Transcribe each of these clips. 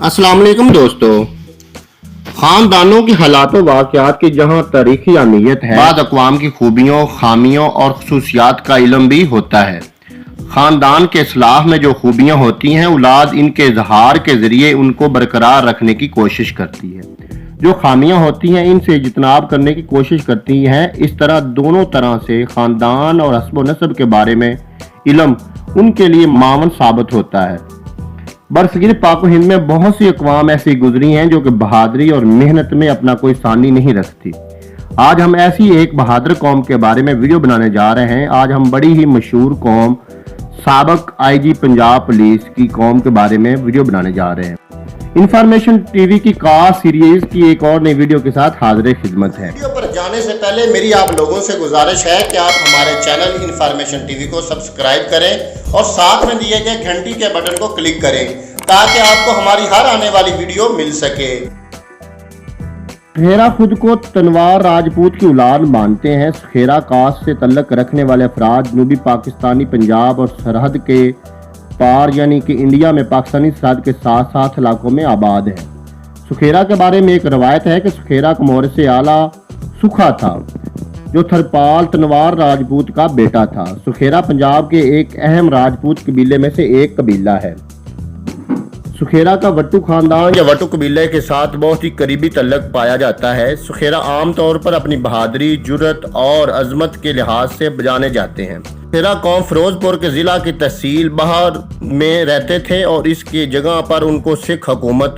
अस्सलाम वालेकुम दोस्तों। खानदानों की हालात व वाक़यात की जहाँ तारीखी अहमियत है, बाद अक़वाम की खूबियों, खामियों और खसूसियात का इल्म भी होता है। खानदान के इस्लाह में जो खूबियाँ होती हैं, औलाद इनके इजहार के ज़रिए उनको बरकरार रखने की कोशिश करती है। जो खामियाँ होती हैं, इनसे इज्तनाब करने की कोशिश करती हैं। इस तरह दोनों तरह से खानदान और हस्ब व नस्ब के बारे में इल्म उनके लिए मावन साबित होता है। बरसगीर पाक व हिंद में बहुत सी अक़वाम ऐसी गुजरी हैं जो कि बहादुरी और मेहनत में अपना कोई सानी नहीं रखती। आज हम ऐसी एक बहादुर कौम के बारे में वीडियो बनाने जा रहे हैं। आज हम बड़ी ही मशहूर कौम साबक आईजी पंजाब पुलिस की कौम के बारे में वीडियो बनाने जा रहे हैं। इंफॉर्मेशन टीवी की खास सीरीज की एक और नई वीडियो के साथ हाजिर खिदमत है। वीडियो पर जाने से पहले मेरी आप लोगों से गुजारिश है कि आप हमारे चैनल इंफॉर्मेशन टीवी को सब्सक्राइब करें और साथ में दिए गए घंटी के बटन को क्लिक करें ताकि आपको हमारी हर आने वाली वीडियो मिल सके। सुखेरा खुद को तनवार राजपूत की औलाद मानते हैं। सुखेरा कास्ट से तल्लक रखने वाले अफराद जनूबी पाकिस्तानी पंजाब और सरहद के पार यानी कि इंडिया में पाकिस्तानी सरहद के साथ साथ इलाकों में आबाद है। सुखेरा के बारे में एक रवायत है कि सुखेरा का मोरस आला सुखा था जो थरपाल तनवार राजपूत का बेटा था। सुखेरा पंजाब के एक अहम राजपूत कबीले में से एक कबीला है। सुखेरा का वट्टू खानदान या वट्टू कबीले के साथ बहुत ही करीबी तल्लक पाया जाता है। सुखेरा आम तौर पर अपनी बहादुरी, जुर्रत और अजमत के लिहाज से जाने जाते हैं। सुखेरा कौम फिरोजपुर के जिला की तहसील बहार में रहते थे और इसकी जगह पर उनको सिख हुकूमत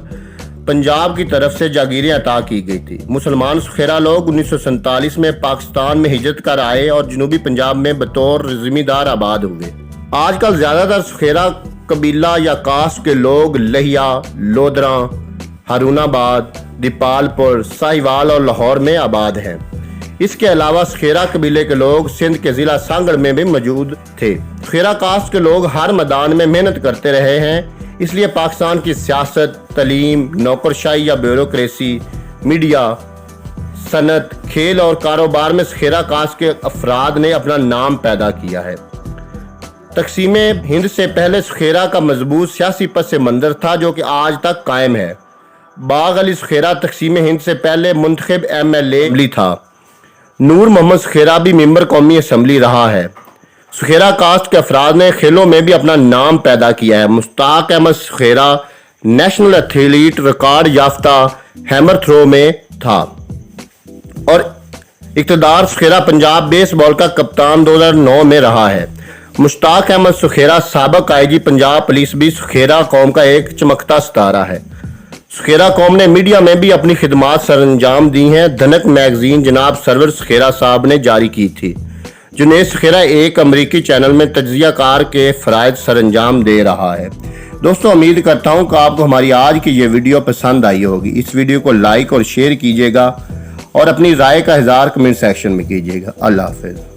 पंजाब की तरफ से जागीरें अता की गई थी। मुसलमान सुखेरा लोग 1947 में पाकिस्तान में हिजरत कर आए और जनूबी पंजाब में बतौर जिम्मेदार आबाद हुए। आजकल ज्यादातर सुखेरा कबीला या कास्ट के लोग लहिया, लोधरा, हारूनाबाद, दीपालपुर, साहिवाल और लाहौर में आबाद हैं। इसके अलावा सुखेरा कबीले के लोग सिंध के जिला सांगड़ में भी मौजूद थे। सुखेरा कास्ट के लोग हर मैदान में मेहनत करते रहे हैं, इसलिए पाकिस्तान की सियासत, तलीम, नौकरशाही या ब्यूरोक्रेसी, मीडिया, सनत, खेल और कारोबार में सुखेरा कास्ट के अफराद ने अपना नाम पैदा किया है। तकसीम हिंद से पहले सुखेरा का मजबूत सियासी पस मंजर था जो कि आज तक कायम है। बाग अली सुखेरा तकसीम हिंद से पहले मुंतखब MLA था। नूर मोहम्मद सुखेरा भी मेंबर कौमी असम्बली रहा है। सुखेरा कास्ट के अफराद ने खेलों में भी अपना नाम पैदा किया है। Mushtaq Ahmad Sukhera national athlete record याफ्ता हैमर थ्रो में था और इक़्तिदार सुखेरा पंजाब बेसबॉल का कप्तान 2009 में रहा है। मुश्ताक अहमद सुखेरा साबक आईजी पंजाब पुलिस भी सुखेरा कौम का एक चमकता सितारा है। सुखेरा कौम ने मीडिया में भी अपनी खिदमात सरअंजाम दी हैं। धनक मैगजीन जनाब सरवर सुखेरा साहब ने जारी की थी। जुनेद सुखेरा एक अमरीकी चैनल में तज्जिया कार के फ़राइज़ सरअंजाम दे रहा है। दोस्तों, उम्मीद करता हूँ कि आपको हमारी आज की ये वीडियो पसंद आई होगी। इस वीडियो को लाइक और शेयर कीजिएगा और अपनी राय का इज़हार कमेंट सेक्शन में कीजिएगा। अल्लाह हाफ़िज़।